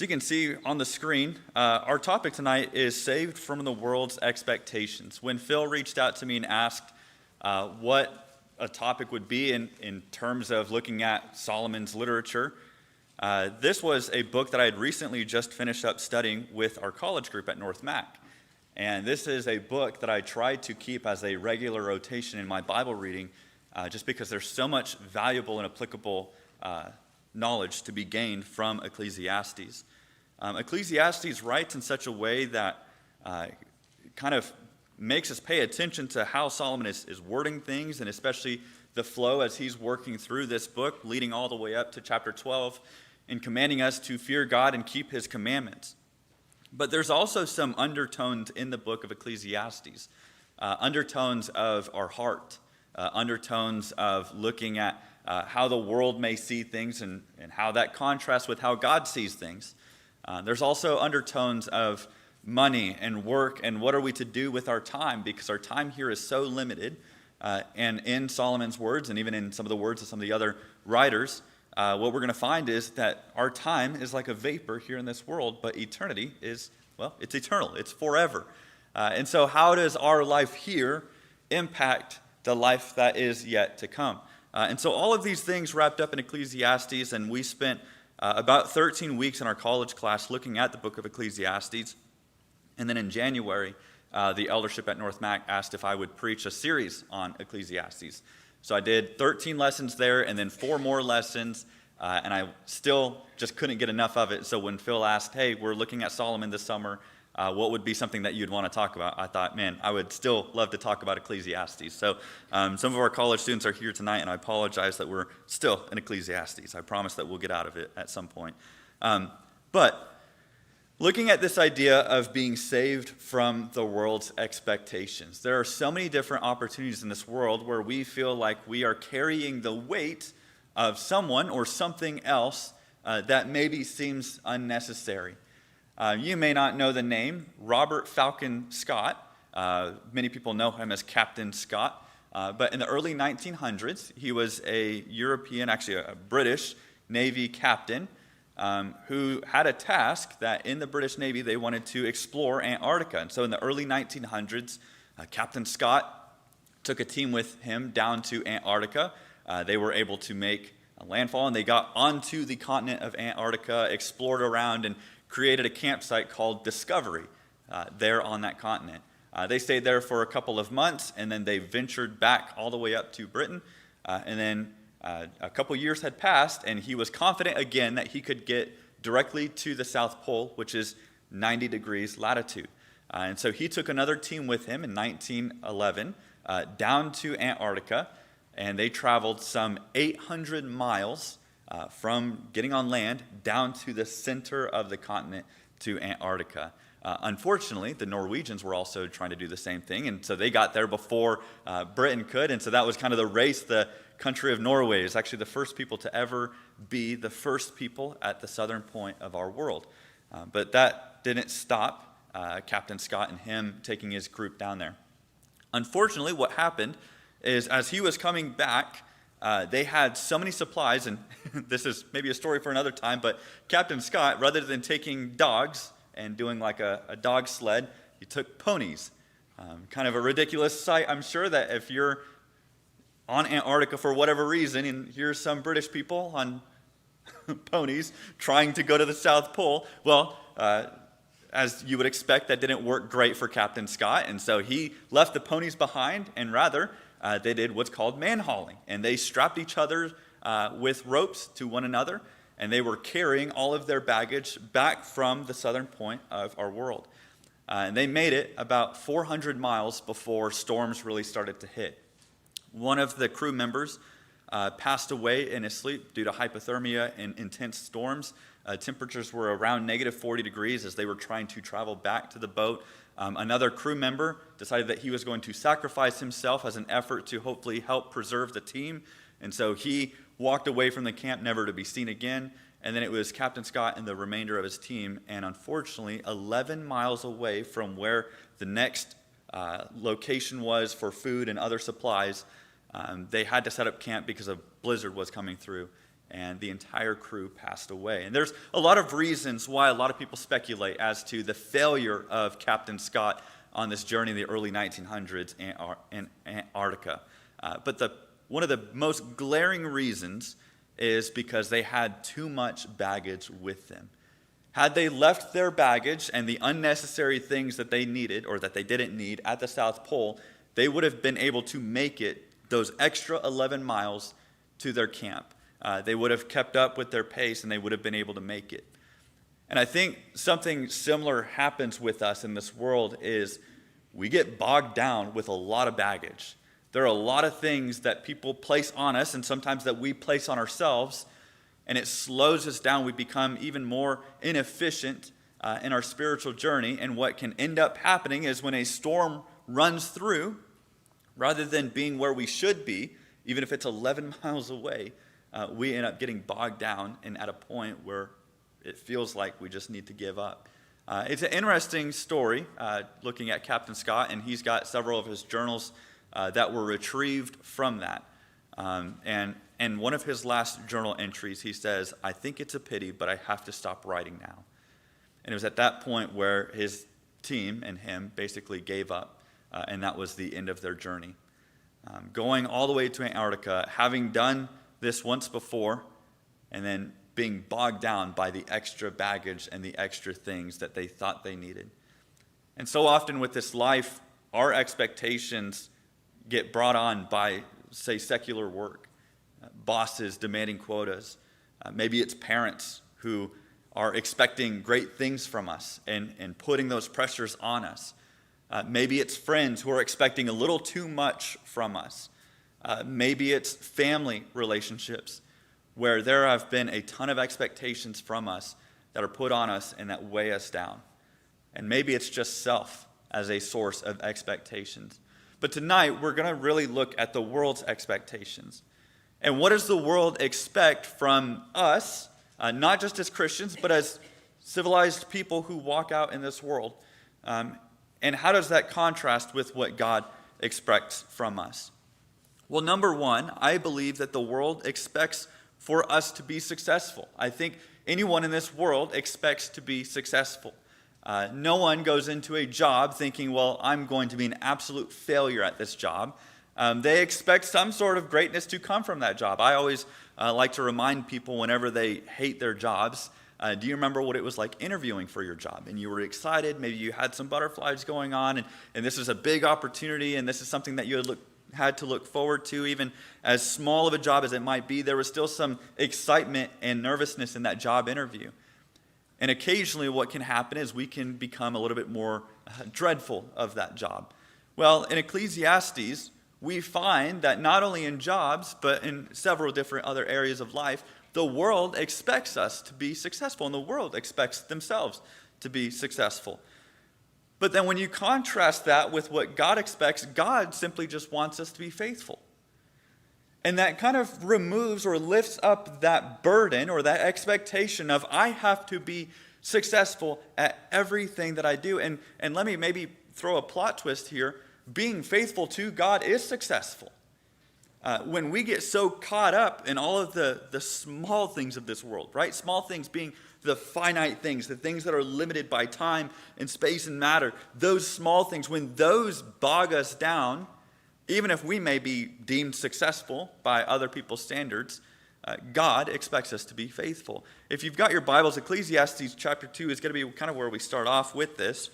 So you can see on the screen, our topic tonight is saved from the world's expectations. When Phil reached out to me and asked what a topic would be in terms of looking at Solomon's literature, this was a book that I had recently just finished up studying with our college group at North Mac. And this is a book that I tried to keep as a regular rotation in my Bible reading, just because there's so much valuable and applicable knowledge to be gained from Ecclesiastes. Ecclesiastes writes in such a way that kind of makes us pay attention to how Solomon is wording things, and especially the flow as he's working through this book, leading all the way up to chapter 12, and commanding us to fear God and keep his commandments. But there's also some undertones in the book of Ecclesiastes, undertones of our heart, undertones of looking at how the world may see things and how that contrasts with how God sees things. There's also undertones of money and work and what are we to do with our time, because our time here is so limited. And in Solomon's words, and even in some of the words of some of the other writers, what we're going to find is that our time is like a vapor here in this world, but eternity is, well, it's eternal. It's forever. And so how does our life here impact the life that is yet to come? And so all of these things wrapped up in Ecclesiastes, and we spent about 13 weeks in our college class looking at the book of Ecclesiastes. And then in January, the eldership at North Mac asked if I would preach a series on Ecclesiastes. So I did 13 lessons there and then 4 more lessons, and I still just couldn't get enough of it. So when Phil asked, hey, we're looking at Solomon this summer, what would be something that you'd want to talk about? I thought, man, I would still love to talk about Ecclesiastes. So some of our college students are here tonight, and I apologize that we're still in Ecclesiastes. I promise that we'll get out of it at some point. But looking at this idea of being saved from the world's expectations, there are so many different opportunities in this world where we feel like we are carrying the weight of someone or something else that maybe seems unnecessary. You may not know the name Robert Falcon Scott. Many people know him as Captain Scott. But in the early 1900s, he was a European, actually a British Navy captain who had a task that in the British Navy they wanted to explore Antarctica. And so in the early 1900s, Captain Scott took a team with him down to Antarctica. They were able to make a landfall, and they got onto the continent of Antarctica, explored around, and created a campsite called Discovery there on that continent. They stayed there for a couple of months, and then they ventured back all the way up to Britain. And then a couple years had passed, and he was confident again that he could get directly to the South Pole, which is 90 degrees latitude. And so he took another team with him in 1911 down to Antarctica, and they traveled some 800 miles from getting on land down to the center of the continent to Antarctica. Unfortunately, the Norwegians were also trying to do the same thing, and so they got there before Britain could, and so that was kind of the race. The country of Norway is actually the first people to ever be the first people at the southern point of our world. But that didn't stop Captain Scott and him taking his group down there. Unfortunately, what happened is as he was coming back, they had so many supplies, and this is maybe a story for another time, but Captain Scott, rather than taking dogs and doing like a dog sled, he took ponies. Kind of a ridiculous sight, I'm sure, that if you're on Antarctica for whatever reason, and here's some British people on ponies trying to go to the South Pole, well, as you would expect, that didn't work great for Captain Scott, and so he left the ponies behind, and rather, they did what's called man-hauling, and they strapped each other with ropes to one another, and they were carrying all of their baggage back from the southern point of our world. And they made it about 400 miles before storms really started to hit. One of the crew members passed away in his sleep due to hypothermia and intense storms. Temperatures were around negative 40 degrees as they were trying to travel back to the boat. Another crew member decided that he was going to sacrifice himself as an effort to hopefully help preserve the team. And so he walked away from the camp never to be seen again. And then it was Captain Scott and the remainder of his team. And unfortunately, 11 miles away from where the next location was for food and other supplies, they had to set up camp because a blizzard was coming through. and the entire crew passed away. And there's a lot of reasons why a lot of people speculate as to the failure of Captain Scott on this journey in the early 1900s in Antarctica. But one of the most glaring reasons is because they had too much baggage with them. Had they left their baggage and the unnecessary things that they needed or that they didn't need at the South Pole, they would have been able to make it those extra 11 miles to their camp. They would have kept up with their pace and they would have been able to make it. And I think something similar happens with us in this world is we get bogged down with a lot of baggage. There are a lot of things that people place on us and sometimes that we place on ourselves, and it slows us down. We become even more inefficient in our spiritual journey, and what can end up happening is when a storm runs through, rather than being where we should be, even if it's 11 miles away, we end up getting bogged down and at a point where it feels like we just need to give up. It's an interesting story looking at Captain Scott, and he's got several of his journals that were retrieved from that. And one of his last journal entries, he says, "I think it's a pity, but I have to stop writing now." And it was at that point where his team and him basically gave up, and that was the end of their journey. Going all the way to Antarctica, having done this once before, and then being bogged down by the extra baggage and the extra things that they thought they needed. And so often with this life, our expectations get brought on by, say, secular work, bosses demanding quotas. Maybe it's parents who are expecting great things from us and putting those pressures on us. Maybe it's friends who are expecting a little too much from us. Maybe it's family relationships where there have been a ton of expectations from us that are put on us and that weigh us down. And maybe it's just self as a source of expectations. But tonight, we're going to really look at the world's expectations. And what does the world expect from us, not just as Christians, but as civilized people who walk out in this world? And how does that contrast with what God expects from us? Well, number one, I believe that the world expects for us to be successful. I think anyone in this world expects to be successful. No one goes into a job thinking, well, I'm going to be an absolute failure at this job. They expect some sort of greatness to come from that job. I always like to remind people whenever they hate their jobs, do you remember what it was like interviewing for your job? And you were excited, maybe you had some butterflies going on, and this is a big opportunity, and this is something that you had to look forward to. Even as small of a job as it might be, there was still some excitement and nervousness in that job interview. And occasionally what can happen is we can become a little bit more dreadful of that job. Well, in Ecclesiastes, we find that not only in jobs, but in several different other areas of life, the world expects us to be successful, and the world expects themselves to be successful. But then when you contrast that with what God expects, God simply just wants us to be faithful. And that kind of removes or lifts up that burden or that expectation of I have to be successful at everything that I do. And let me maybe throw a plot twist here. Being faithful to God is successful. When we get so caught up in all of the small things of this world, right? Small things being the finite things, the things that are limited by time and space and matter, those small things, when those bog us down, even if we may be deemed successful by other people's standards, God expects us to be faithful. If you've got your Bibles, Ecclesiastes chapter 2 is going to be kind of where we start off with this.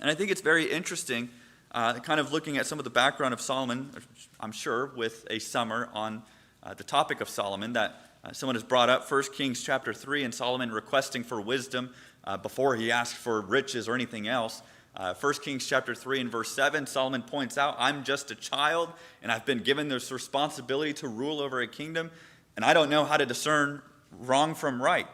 And I think it's very interesting, kind of looking at some of the background of Solomon, I'm sure, with a summer on the topic of Solomon, that someone has brought up 1 Kings chapter 3 and Solomon requesting for wisdom before he asked for riches or anything else. 1 Kings chapter 3 and verse 7, Solomon points out, I'm just a child, and I've been given this responsibility to rule over a kingdom, and I don't know how to discern wrong from right.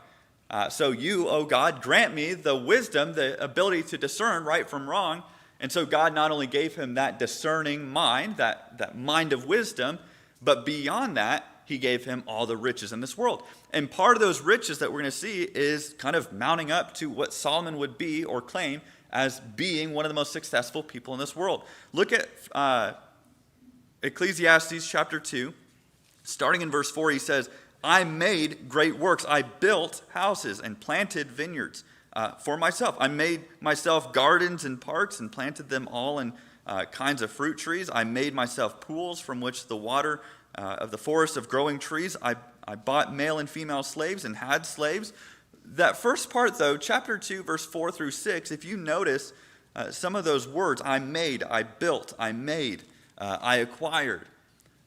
So you, O God, grant me the wisdom, the ability to discern right from wrong. And so God not only gave him that discerning mind, that mind of wisdom, but beyond that, he gave him all the riches in this world. And part of those riches that we're going to see is kind of mounting up to what Solomon would be or claim as being one of the most successful people in this world. Look at Ecclesiastes chapter 2. Starting in verse 4, he says, I made great works. I built houses and planted vineyards for myself. I made myself gardens and parks and planted them all in kinds of fruit trees. I made myself pools from which the water of the forest of growing trees. I bought male and female slaves and had slaves. That first part, though, chapter 2, verse 4 through 6, if you notice some of those words, I made, I built, I made, I acquired.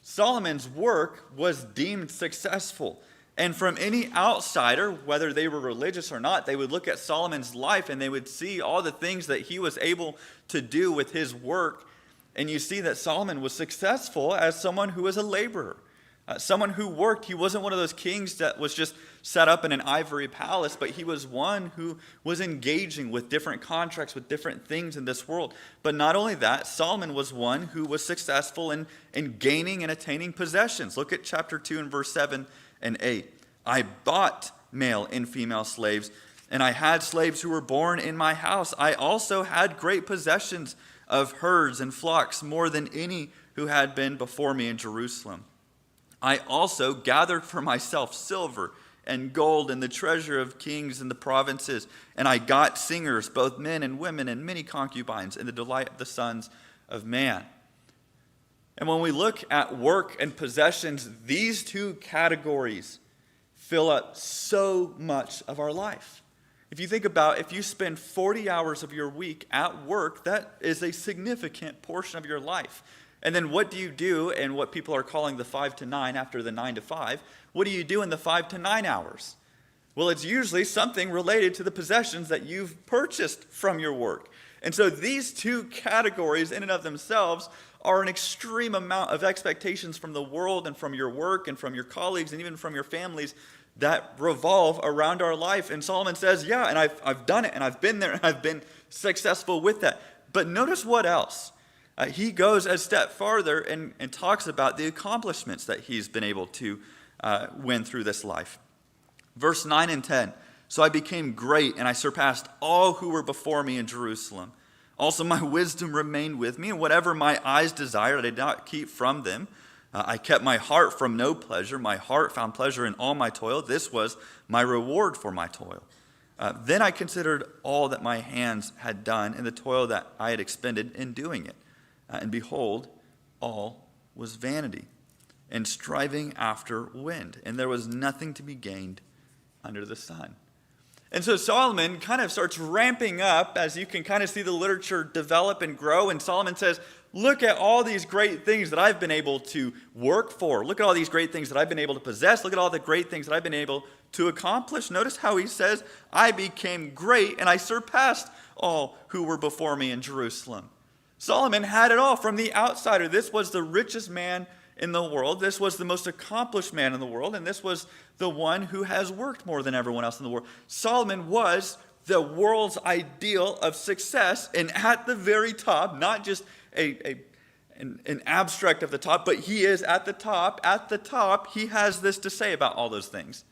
Solomon's work was deemed successful. And from any outsider, whether they were religious or not, they would look at Solomon's life and they would see all the things that he was able to do with his work. And you see that Solomon was successful as someone who was a laborer, someone who worked. He wasn't one of those kings that was just set up in an ivory palace, but he was one who was engaging with different contracts, with different things in this world. But not only that, Solomon was one who was successful in gaining and attaining possessions. Look at chapter 2 and verse 7 and 8. I bought male and female slaves, and I had slaves who were born in my house. I also had great possessions of herds and flocks, more than any who had been before me in Jerusalem. I also gathered for myself silver and gold and the treasure of kings in the provinces. And I got singers, both men and women, and many concubines, in the delight of the sons of man. And when we look at work and possessions, these two categories fill up so much of our life. If you think about, if you spend 40 hours of your week at work, that is a significant portion of your life. And then what do you do in what people are calling the 5 to 9 after the 9 to 5? What do you do in the 5 to 9 hours? Well, it's usually something related to the possessions that you've purchased from your work. And so these two categories in and of themselves are an extreme amount of expectations from the world and from your work and from your colleagues and even from your families that revolve around our life. And Solomon says, yeah, and I've done it, and I've been there, and I've been successful with that. But notice what else. He goes a step farther and talks about the accomplishments that he's been able to win through this life. Verse 9 and 10. So I became great, and I surpassed all who were before me in Jerusalem. Also my wisdom remained with me, and whatever my eyes desired, I did not keep from them. I kept my heart from no pleasure. My heart found pleasure in all my toil. This was my reward for my toil. Then I considered all that my hands had done and the toil that I had expended in doing it. And behold, all was vanity and striving after wind. And there was nothing to be gained under the sun. And so Solomon kind of starts ramping up as you can kind of see the literature develop and grow. And Solomon says, look at all these great things that I've been able to work for. Look at all these great things that I've been able to possess. Look at all the great things that I've been able to accomplish. Notice how he says, I became great and I surpassed all who were before me in Jerusalem. Solomon had it all from the outsider. This was the richest man in the world. This was the most accomplished man in the world. And this was the one who has worked more than everyone else in the world. Solomon was the world's ideal of success, and at the very top, not just an abstract of the top, but he is at the top. At the top, he has this to say about all those things.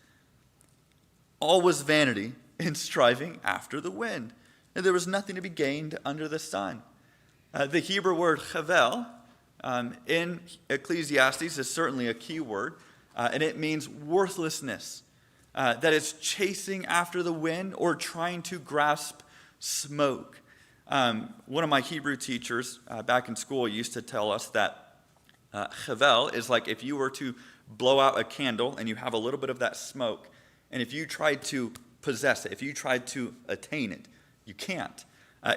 All was vanity and striving after the wind, and there was nothing to be gained under the sun. The Hebrew word chavel in Ecclesiastes is certainly a key word, and it means worthlessness. That is chasing after the wind or trying to grasp smoke. One of my Hebrew teachers back in school used to tell us that chavel is like if you were to blow out a candle and you have a little bit of that smoke, and if you tried to possess it, if you tried to attain it, you can't.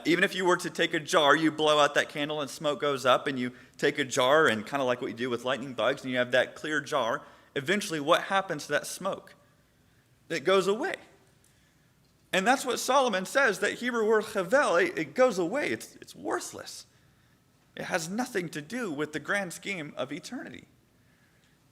Even if you were to take a jar, you blow out that candle and smoke goes up, and you take a jar and kind of like what you do with lightning bugs, and you have that clear jar, eventually what happens to that smoke? It goes away. And that's what Solomon says, that Hebrew word chavel, it goes away. It's worthless. It has nothing to do with the grand scheme of eternity.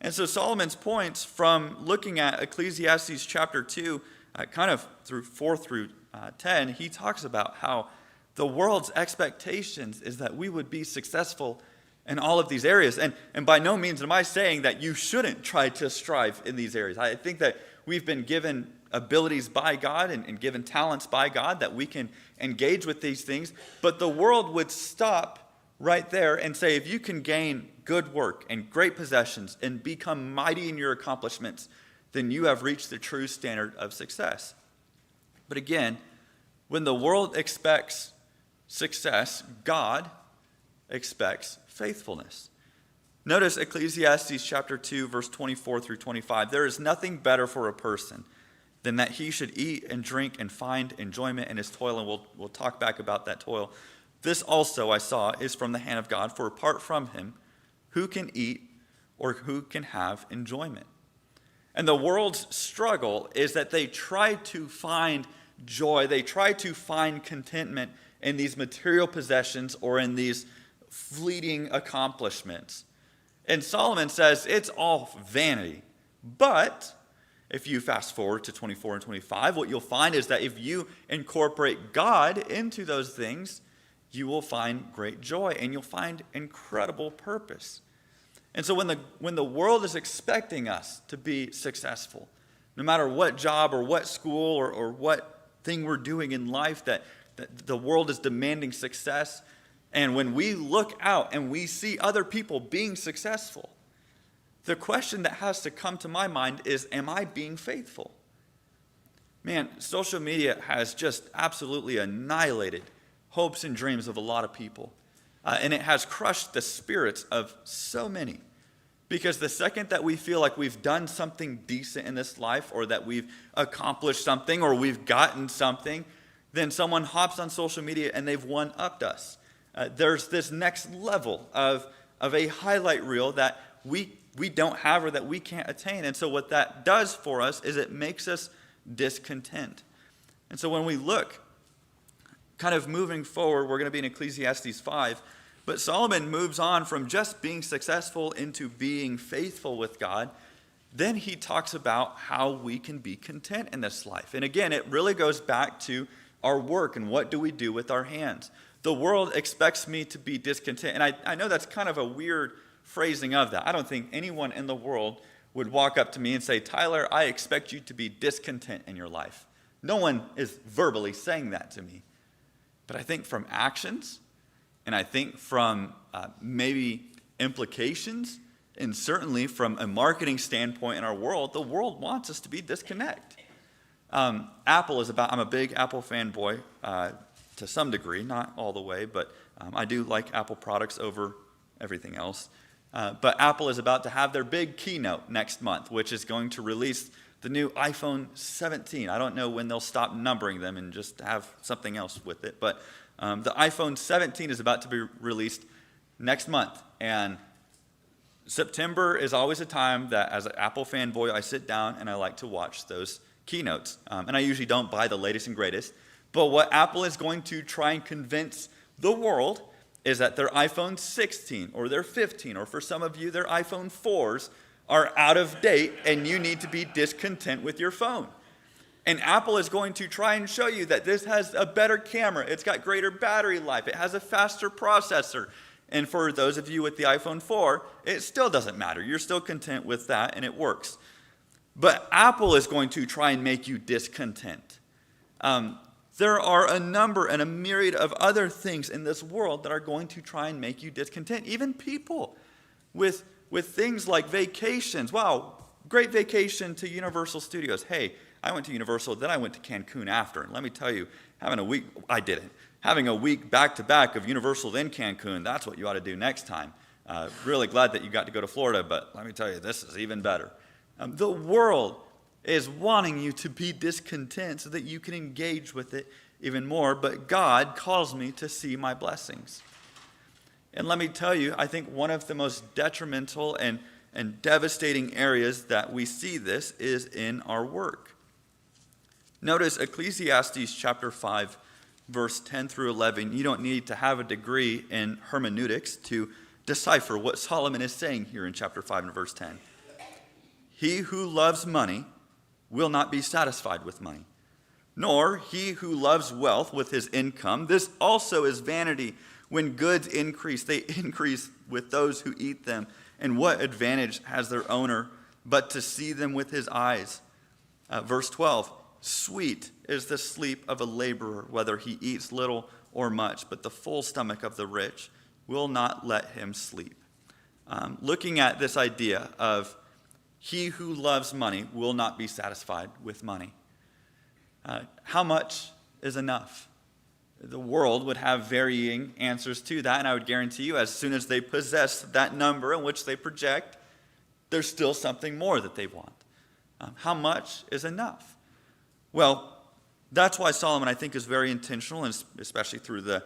And so Solomon's points from looking at Ecclesiastes chapter 2, kind of through 4 through 10, he talks about how the world's expectations is that we would be successful in all of these areas. And by no means am I saying that you shouldn't try to strive in these areas. I think that we've been given abilities by God and given talents by God that we can engage with these things. But the world would stop right there and say, if you can gain good work and great possessions and become mighty in your accomplishments, then you have reached the true standard of success. But again, when the world expects success, God expects faithfulness. Notice Ecclesiastes chapter 2, verse 24 through 25. There is nothing better for a person than that he should eat and drink and find enjoyment in his toil. And we'll talk back about that toil. This also I saw is from the hand of God, for apart from him, who can eat or who can have enjoyment? And the world's struggle is that they try to find joy. They try to find contentment in these material possessions or in these fleeting accomplishments. And Solomon says it's all vanity. But if you fast forward to 24 and 25, what you'll find is that if you incorporate God into those things, you will find great joy and you'll find incredible purpose. And so when the world is expecting us to be successful, no matter what job or what school or what thing we're doing in life, that the world is demanding success, and when we look out and we see other people being successful, the question that has to come to my mind is, am I being faithful? Man, social media has just absolutely annihilated hopes and dreams of a lot of people. And it has crushed the spirits of so many. Because the second that we feel like we've done something decent in this life, or that we've accomplished something, or we've gotten something, then someone hops on social media and they've one-upped us. There's this next level of a highlight reel that we don't have or that we can't attain. And so what that does for us is it makes us discontent. And so when we look, kind of moving forward, we're going to be in Ecclesiastes 5, but Solomon moves on from just being successful into being faithful with God. Then he talks about how we can be content in this life. And again, it really goes back to our work and what do we do with our hands. The world expects me to be discontent. And I know that's kind of a weird phrasing of that. I don't think anyone in the world would walk up to me and say, Tyler, I expect you to be discontent in your life. No one is verbally saying that to me. But I think from actions, and I think from maybe implications, and certainly from a marketing standpoint in our world, the world wants us to be disconnect. Apple is about, I'm a big Apple fanboy to some degree, not all the way, but I do like Apple products over everything else. But Apple is about to have their big keynote next month, which is going to release the new iPhone 17. I don't know when they'll stop numbering them and just have something else with it. But the iPhone 17 is about to be released next month. And September is always a time that, as an Apple fanboy, I sit down and I like to watch those keynotes. And I usually don't buy the latest and greatest. But what Apple is going to try and convince the world is that their iPhone 16 or their 15, or for some of you, their iPhone 4s are out of date and you need to be discontent with your phone. And Apple is going to try and show you that this has a better camera, it's got greater battery life, it has a faster processor. And for those of you with the iPhone 4, it still doesn't matter. You're still content with that and it works. But Apple is going to try and make you discontent. There are a number and a myriad of other things in this world that are going to try and make you discontent. Even people with things like vacations. Wow, great vacation to Universal Studios. Hey, I went to Universal, then I went to Cancun after. And let me tell you, having a week back-to-back of Universal then Cancun, that's what you ought to do next time. Really glad that you got to go to Florida, but let me tell you, this is even better. The world is wanting you to be discontent so that you can engage with it even more, but God calls me to see my blessings. And let me tell you, I think one of the most detrimental and devastating areas that we see this is in our work. Notice Ecclesiastes chapter 5, verse 10 through 11. You don't need to have a degree in hermeneutics to decipher what Solomon is saying here in chapter 5 and verse 10. He who loves money will not be satisfied with money, nor he who loves wealth with his income. This also is vanity. When goods increase, they increase with those who eat them. And what advantage has their owner but to see them with his eyes? Verse 12, sweet is the sleep of a laborer, whether he eats little or much, but the full stomach of the rich will not let him sleep. Looking at this idea of he who loves money will not be satisfied with money. How much is enough? The world would have varying answers to that, and I would guarantee you, as soon as they possess that number in which they project, there's still something more that they want. How much is enough? Well, that's why Solomon, I think, is very intentional, and especially through the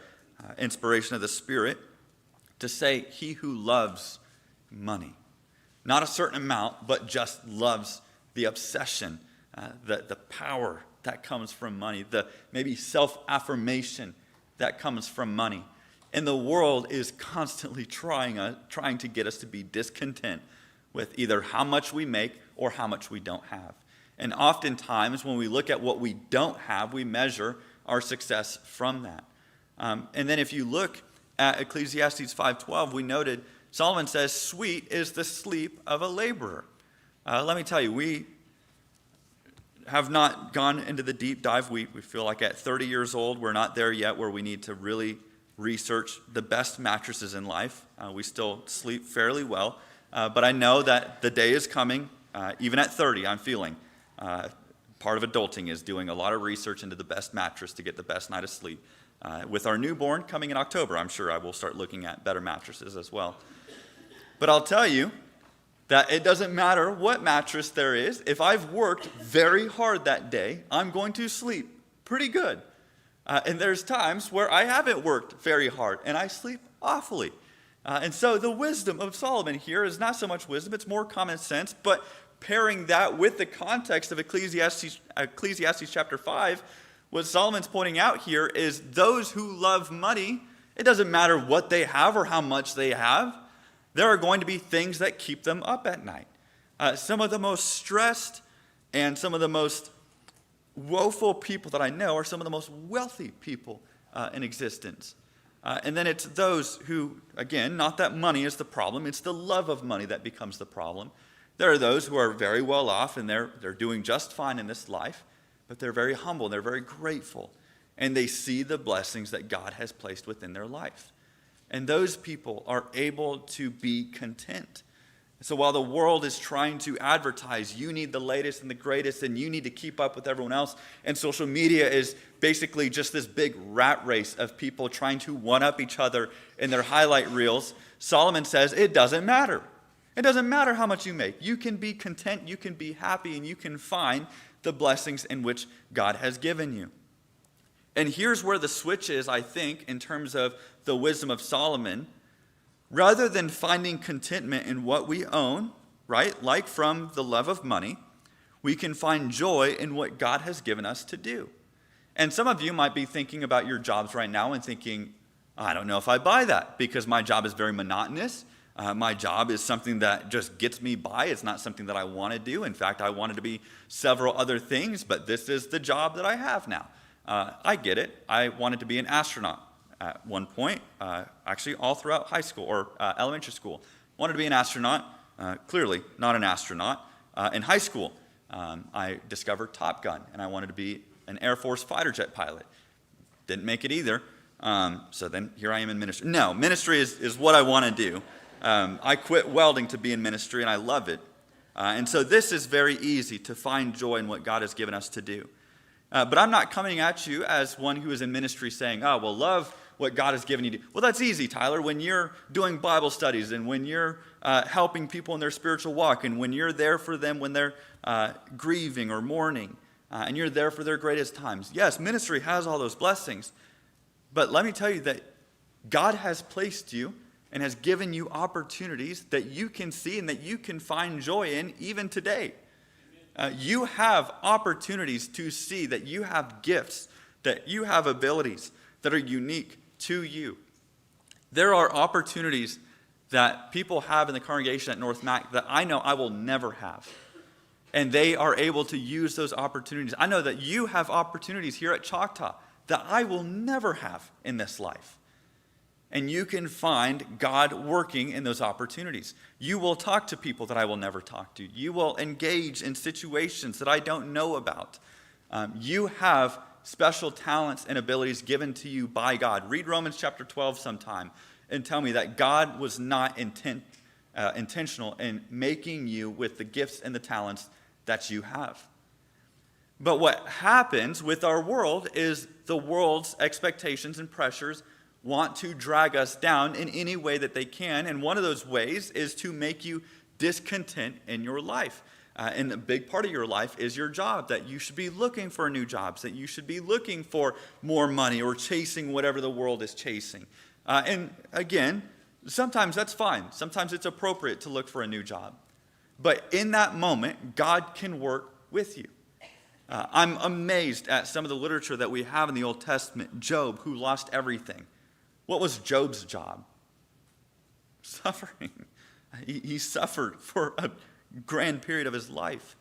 inspiration of the Spirit, to say, he who loves money. Not a certain amount, but just loves the obsession, the power that comes from money, the maybe self-affirmation that comes from money. And the world is constantly trying to get us to be discontent with either how much we make or how much we don't have. And oftentimes when we look at what we don't have, we measure our success from that. And then if you look at Ecclesiastes 5:12, we noted Solomon says, sweet is the sleep of a laborer. Let me tell you, we have not gone into the deep dive. We feel like at 30 years old, we're not there yet where we need to really research the best mattresses in life. We still sleep fairly well. But I know that the day is coming, even at 30, I'm feeling. Part of adulting is doing a lot of research into the best mattress to get the best night of sleep. With our newborn coming in October, I'm sure I will start looking at better mattresses as well. But I'll tell you that it doesn't matter what mattress there is. If I've worked very hard that day, I'm going to sleep pretty good. And there's times where I haven't worked very hard and I sleep awfully. And so the wisdom of Solomon here is not so much wisdom, it's more common sense, but pairing that with the context of Ecclesiastes chapter 5, what Solomon's pointing out here is those who love money, it doesn't matter what they have or how much they have, there are going to be things that keep them up at night. Some of the most stressed and some of the most woeful people that I know are some of the most wealthy people in existence. And then it's those who, again, not that money is the problem, it's the love of money that becomes the problem. There are those who are very well off and they're doing just fine in this life, but they're very humble, they're very grateful, and they see the blessings that God has placed within their life. And those people are able to be content. So while the world is trying to advertise, you need the latest and the greatest, and you need to keep up with everyone else, and social media is basically just this big rat race of people trying to one-up each other in their highlight reels, Solomon says it doesn't matter. It doesn't matter how much you make. You can be content, you can be happy, and you can find the blessings in which God has given you. And here's where the switch is, I think, in terms of the wisdom of Solomon. Rather than finding contentment in what we own, right, like from the love of money, we can find joy in what God has given us to do. And some of you might be thinking about your jobs right now and thinking, I don't know if I buy that because my job is very monotonous. My job is something that just gets me by. It's not something that I want to do. In fact, I wanted to be several other things, but this is the job that I have now. I get it. I wanted to be an astronaut at one point, actually all throughout high school or elementary school. Wanted to be an astronaut, clearly not an astronaut. In high school, I discovered Top Gun, and I wanted to be an Air Force fighter jet pilot. Didn't make it either, so then here I am in ministry. No, ministry is what I want to do. I quit welding to be in ministry, and I love it. And so this is very easy to find joy in what God has given us to do. But I'm not coming at you as one who is in ministry saying, oh, well, love what God has given you to do. Well, that's easy, Tyler. When you're doing Bible studies and when you're helping people in their spiritual walk and when you're there for them when they're grieving or mourning and you're there for their greatest times. Yes, ministry has all those blessings. But let me tell you that God has placed you and has given you opportunities that you can see and that you can find joy in even today. You have opportunities to see that you have gifts, that you have abilities that are unique to you. There are opportunities that people have in the congregation at North Mac that I know I will never have. And they are able to use those opportunities. I know that you have opportunities here at Choctaw that I will never have in this life. And you can find God working in those opportunities. You will talk to people that I will never talk to. You will engage in situations that I don't know about. You have special talents and abilities given to you by God. Read Romans chapter 12 sometime and tell me that God was not intentional in making you with the gifts and the talents that you have. But what happens with our world is the world's expectations and pressures want to drag us down in any way that they can. And one of those ways is to make you discontent in your life. And a big part of your life is your job, that you should be looking for new jobs, that you should be looking for more money or chasing whatever the world is chasing. And again, sometimes that's fine. Sometimes it's appropriate to look for a new job. But in that moment, God can work with you. I'm amazed at some of the literature that we have in the Old Testament. Job, who lost everything. What was Job's job? Suffering. He suffered for a grand period of his life.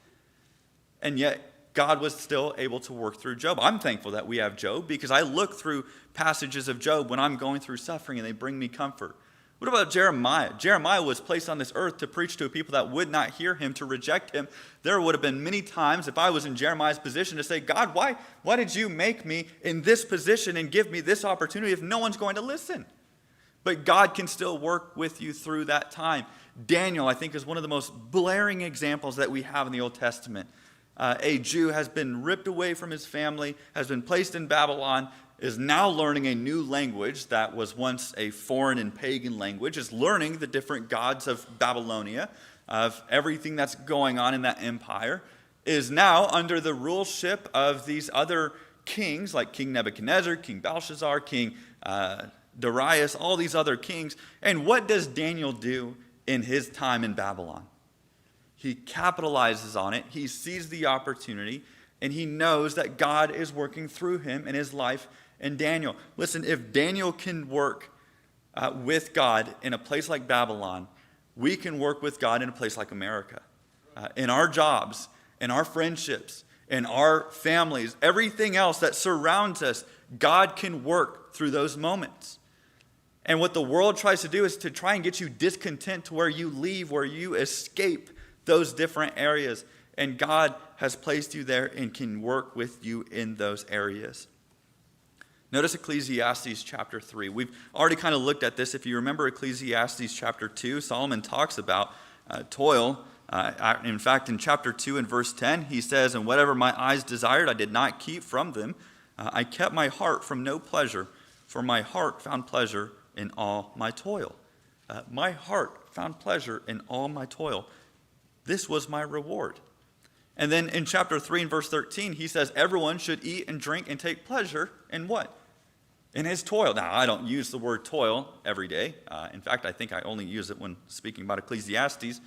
And yet, God was still able to work through Job. I'm thankful that we have Job because I look through passages of Job when I'm going through suffering and they bring me comfort. What about Jeremiah? Jeremiah was placed on this earth to preach to a people that would not hear him, to reject him. There would have been many times if I was in Jeremiah's position to say, God, why did you make me in this position and give me this opportunity if no one's going to listen? But God can still work with you through that time. Daniel, I think, is one of the most blaring examples that we have in the Old Testament. A Jew has been ripped away from his family, has been placed in Babylon, is now learning a new language that was once a foreign and pagan language, is learning the different gods of Babylonia, of everything that's going on in that empire, is now under the ruleship of these other kings like King Nebuchadnezzar, King Belshazzar, King Darius, all these other kings. And what does Daniel do in his time in Babylon? He capitalizes on it, he sees the opportunity, and he knows that God is working through him in his life and Daniel. Listen, if Daniel can work with God in a place like Babylon, we can work with God in a place like America. In our jobs, in our friendships, in our families, everything else that surrounds us, God can work through those moments. And what the world tries to do is to try and get you discontent to where you leave, where you escape those different areas. And God has placed you there and can work with you in those areas. Notice Ecclesiastes chapter 3. We've already kind of looked at this. If you remember Ecclesiastes chapter 2, Solomon talks about toil. In fact, in chapter 2 and verse 10, he says, "And whatever my eyes desired, I did not keep from them. I kept my heart from no pleasure, for my heart found pleasure in all my toil." My heart found pleasure in all my toil. This was my reward. And then in chapter 3 and verse 13, he says, everyone should eat and drink and take pleasure in what? In his toil. Now, I don't use the word toil every day. In fact, I think I only use it when speaking about Ecclesiastes.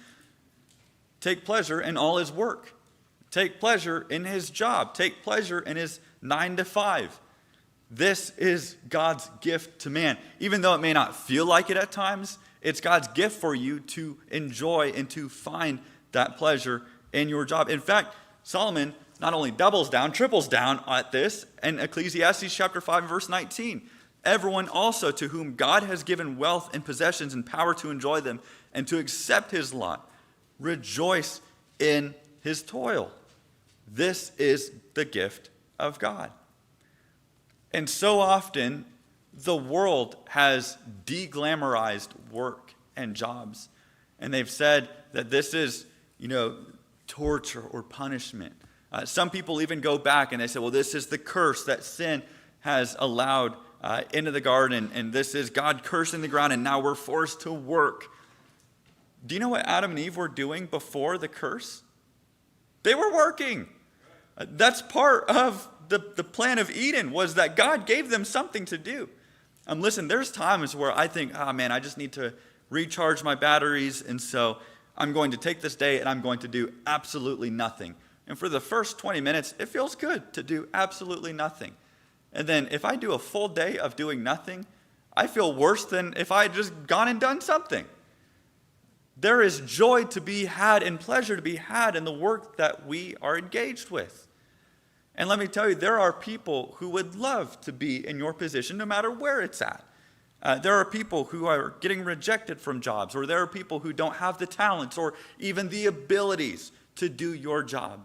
Take pleasure in all his work. Take pleasure in his job. Take pleasure in his 9 to 5. This is God's gift to man. Even though it may not feel like it at times, it's God's gift for you to enjoy and to find that pleasure in your job. In fact, Solomon not only doubles down, triples down at this in Ecclesiastes chapter 5 and verse 19. Everyone also to whom God has given wealth and possessions and power to enjoy them and to accept his lot, rejoice in his toil. This is the gift of God. And so often, the world has de-glamorized work and jobs. And they've said that this is, torture or punishment. Some people even go back and they say, well, this is the curse that sin has allowed into the garden. And this is God cursing the ground and now we're forced to work. Do you know what Adam and Eve were doing before the curse? They were working. That's part of the plan of Eden, was that God gave them something to do. Listen, there's times where I think, I just need to recharge my batteries. And so I'm going to take this day and I'm going to do absolutely nothing. And for the first 20 minutes, it feels good to do absolutely nothing. And then if I do a full day of doing nothing, I feel worse than if I had just gone and done something. There is joy to be had and pleasure to be had in the work that we are engaged with. And let me tell you, there are people who would love to be in your position no matter where it's at. There are people who are getting rejected from jobs, or there are people who don't have the talents or even the abilities to do your job.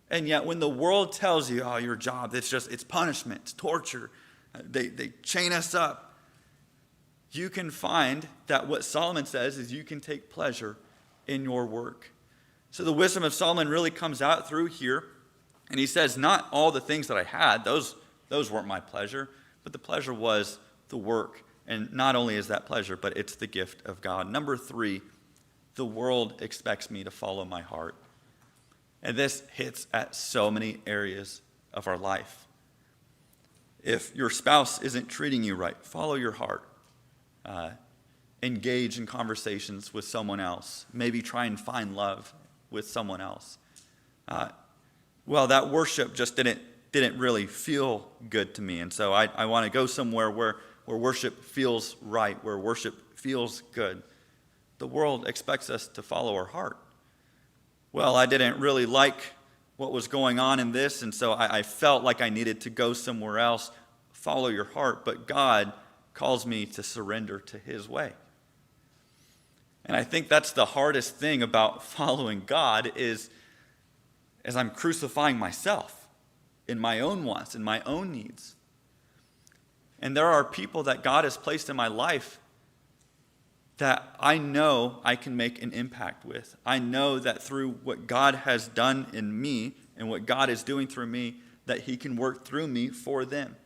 And yet when the world tells you, your job, it's punishment, it's torture, they chain us up, you can find that what Solomon says is you can take pleasure in your work. So the wisdom of Solomon really comes out through here. And he says, not all the things that I had, those weren't my pleasure, but the pleasure was the work. And not only is that pleasure, but it's the gift of God. Number 3, the world expects me to follow my heart. And this hits at so many areas of our life. If your spouse isn't treating you right, follow your heart. Engage in conversations with someone else. Maybe try and find love with someone else. Well, that worship just didn't really feel good to me. And so I want to go somewhere where worship feels right, where worship feels good. The world expects us to follow our heart. Well, I didn't really like what was going on in this, and so I felt like I needed to go somewhere else. Follow your heart, but God calls me to surrender to his way. And I think that's the hardest thing about following God is as I'm crucifying myself in my own wants, in my own needs. And there are people that God has placed in my life that I know I can make an impact with. I know that through what God has done in me and what God is doing through me, that he can work through me for them.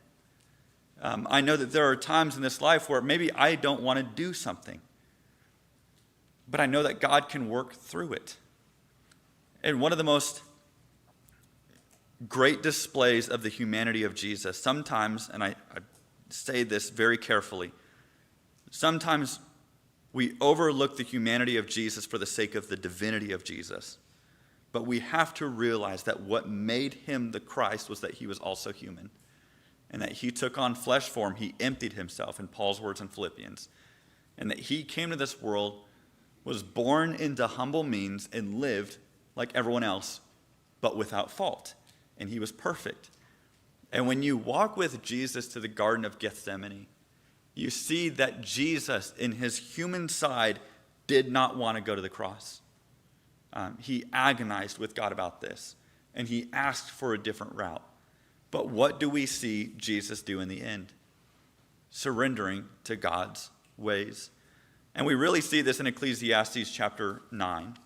I know that there are times in this life where maybe I don't want to do something, but I know that God can work through it. And one of the most great displays of the humanity of Jesus, sometimes, and I say this very carefully, sometimes we overlook the humanity of Jesus for the sake of the divinity of Jesus. But we have to realize that what made him the Christ was that he was also human. And that he took on flesh form. He emptied himself, in Paul's words in Philippians. And that he came to this world, was born into humble means, and lived like everyone else, but without fault. And he was perfect. And when you walk with Jesus to the Garden of Gethsemane, you see that Jesus, in his human side, did not want to go to the cross. He agonized with God about this, and he asked for a different route. But what do we see Jesus do in the end? Surrendering to God's ways. And we really see this in Ecclesiastes chapter 9.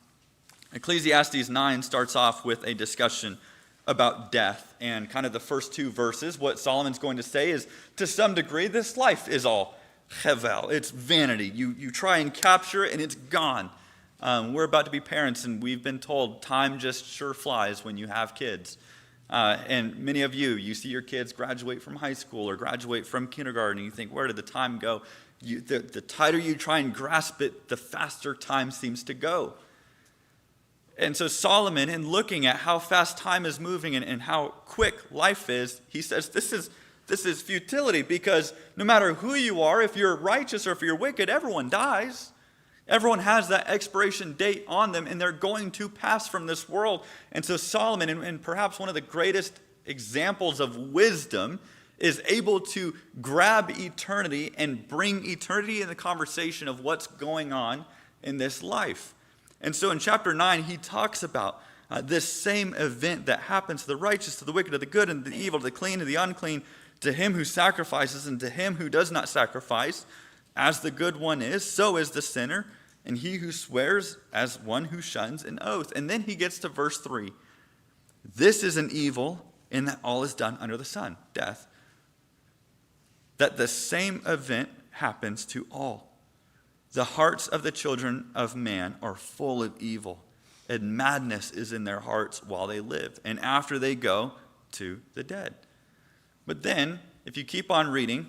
Ecclesiastes 9 starts off with a discussion about death. And kind of the first 2 verses, what Solomon's going to say is, to some degree, this life is all hevel. It's vanity. You try and capture it, and it's gone. We're about to be parents, and we've been told time just sure flies when you have kids. And many of you see your kids graduate from high school or graduate from kindergarten, and you think, where did the time go? The tighter you try and grasp it, the faster time seems to go. And so Solomon, in looking at how fast time is moving and how quick life is, he says this is futility, because no matter who you are, if you're righteous or if you're wicked, everyone dies. Everyone has that expiration date on them, and they're going to pass from this world. And so Solomon, and perhaps one of the greatest examples of wisdom, is able to grab eternity and bring eternity in the conversation of what's going on in this life. And so in chapter 9, he talks about this same event that happens to the righteous, to the wicked, to the good, and the evil, to the clean, to the unclean, to him who sacrifices, and to him who does not sacrifice. As the good one is, so is the sinner, and he who swears as one who shuns an oath. And then he gets to verse 3. This is an evil in that all is done under the sun, death. That the same event happens to all. The hearts of the children of man are full of evil, and madness is in their hearts while they live, and after they go to the dead. But then, if you keep on reading,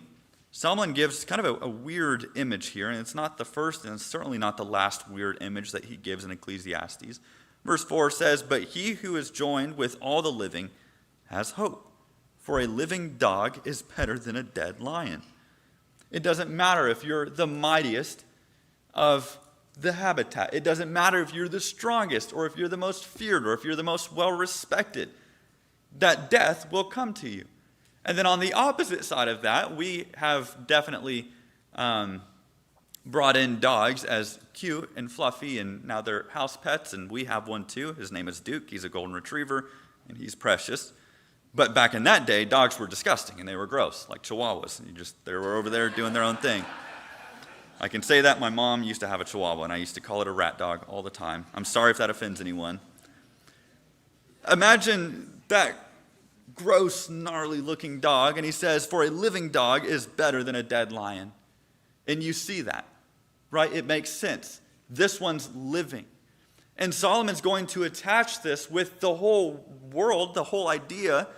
Solomon gives kind of a weird image here, and it's not the first, and it's certainly not the last weird image that he gives in Ecclesiastes. Verse 4 says, but he who is joined with all the living has hope, for a living dog is better than a dead lion. It doesn't matter if you're the mightiest of the habitat. It doesn't matter if you're the strongest, or if you're the most feared, or if you're the most well-respected. That death will come to you. And then on the opposite side of that, we have definitely brought in dogs as cute and fluffy, and now they're house pets, and we have one too. His name is Duke. He's a golden retriever, and he's precious. But back in that day, dogs were disgusting, and they were gross, like chihuahuas. They were over there doing their own thing. I can say that. My mom used to have a Chihuahua, and I used to call it a rat dog all the time. I'm sorry if that offends anyone. Imagine that gross, gnarly-looking dog, and he says, for a living dog is better than a dead lion. And you see that, right? It makes sense. This one's living. And Solomon's going to attach this with the whole world, the whole idea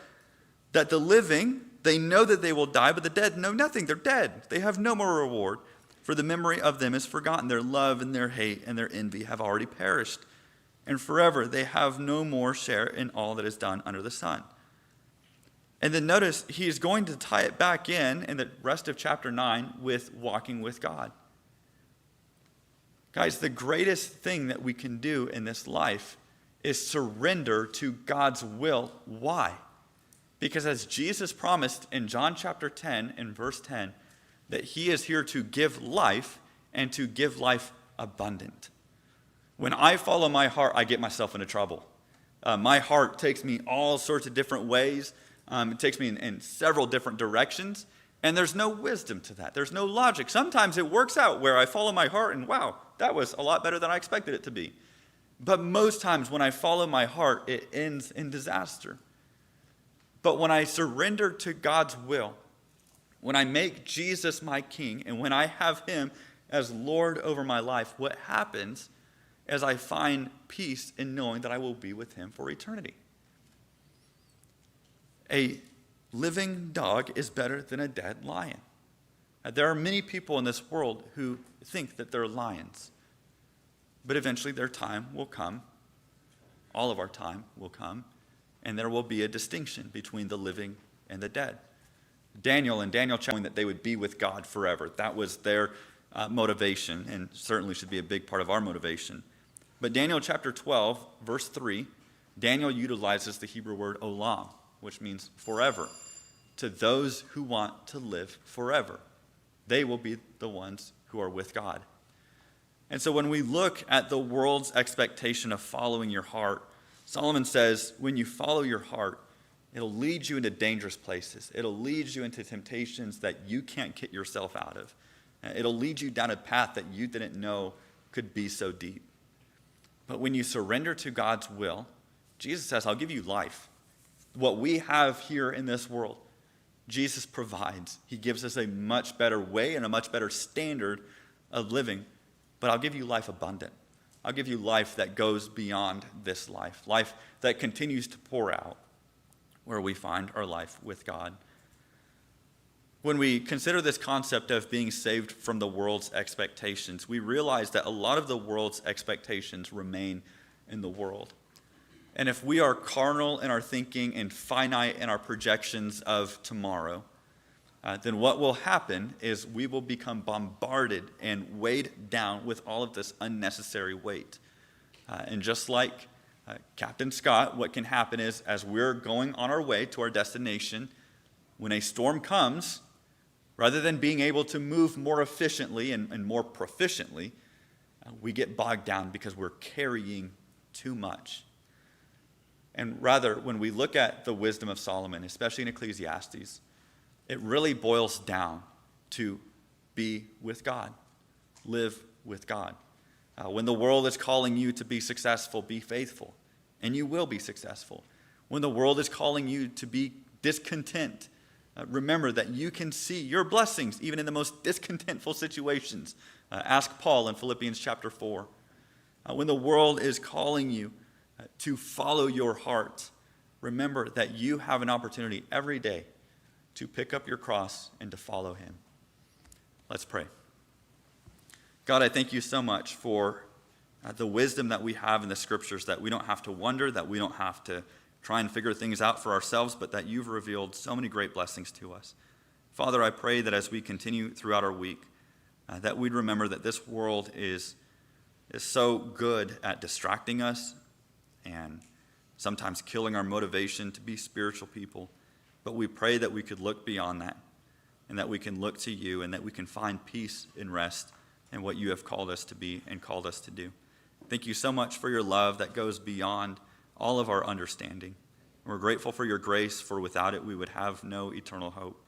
that the living, they know that they will die, but the dead know nothing. They're dead. They have no more reward. For the memory of them is forgotten. Their love and their hate and their envy have already perished. And forever they have no more share in all that is done under the sun. And then notice he's going to tie it back in the rest of chapter 9 with walking with God. Guys, the greatest thing that we can do in this life is surrender to God's will. Why? Because as Jesus promised in John chapter 10 and verse 10, that he is here to give life and to give life abundant. When I follow my heart, I get myself into trouble. My heart takes me all sorts of different ways. It takes me in several different directions, and there's no wisdom to that. There's no logic. Sometimes it works out where I follow my heart, and wow, that was a lot better than I expected it to be. But most times when I follow my heart, it ends in disaster. But when I surrender to God's will, when I make Jesus my king, and when I have him as Lord over my life, what happens is I find peace in knowing that I will be with him for eternity. A living dog is better than a dead lion. There are many people in this world who think that they're lions. But eventually their time will come. All of our time will come. And there will be a distinction between the living and the dead. Daniel showing that they would be with God forever. That was their motivation, and certainly should be a big part of our motivation. But Daniel chapter 12, verse 3, Daniel utilizes the Hebrew word olam, which means forever. To those who want to live forever. They will be the ones who are with God. And so when we look at the world's expectation of following your heart, Solomon says, when you follow your heart, it'll lead you into dangerous places. It'll lead you into temptations that you can't get yourself out of. It'll lead you down a path that you didn't know could be so deep. But when you surrender to God's will, Jesus says, I'll give you life. What we have here in this world, Jesus provides. He gives us a much better way and a much better standard of living. But I'll give you life abundant. I'll give you life that goes beyond this life. Life that continues to pour out where we find our life with God. When we consider this concept of being saved from the world's expectations, we realize that a lot of the world's expectations remain in the world. And if we are carnal in our thinking and finite in our projections of tomorrow, then what will happen is we will become bombarded and weighed down with all of this unnecessary weight. And just like Captain Scott, what can happen is as we're going on our way to our destination, when a storm comes, rather than being able to move more efficiently and more proficiently, we get bogged down because we're carrying too much. And rather, when we look at the wisdom of Solomon, especially in Ecclesiastes, it really boils down to be with God, live with God. When the world is calling you to be successful, be faithful, and you will be successful. When the world is calling you to be discontent, remember that you can see your blessings even in the most discontentful situations. Ask Paul in Philippians chapter 4. When the world is calling you to follow your heart, remember that you have an opportunity every day to pick up your cross and to follow him. Let's pray. God, I thank you so much for the wisdom that we have in the scriptures, that we don't have to wonder, that we don't have to try and figure things out for ourselves, but that you've revealed so many great blessings to us. Father, I pray that as we continue throughout our week, that we'd remember that this world is so good at distracting us and sometimes killing our motivation to be spiritual people. But we pray that we could look beyond that and that we can look to you and that we can find peace and rest in what you have called us to be and called us to do. Thank you so much for your love that goes beyond all of our understanding. And we're grateful for your grace, for without it we would have no eternal hope.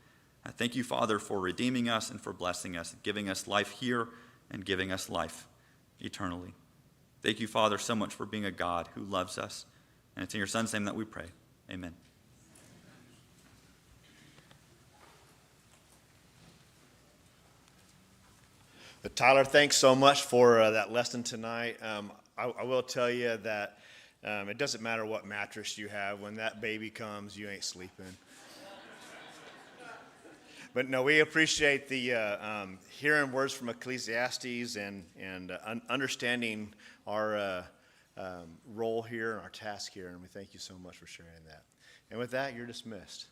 I thank you, Father, for redeeming us and for blessing us, giving us life here and giving us life eternally. Thank you, Father, so much for being a God who loves us. And it's in your Son's name that we pray. Amen. Tyler, thanks so much for that lesson tonight. I will tell you that it doesn't matter what mattress you have. When that baby comes, you ain't sleeping. But no, we appreciate the hearing words from Ecclesiastes and understanding our role here and our task here. And we thank you so much for sharing that. And with that, you're dismissed.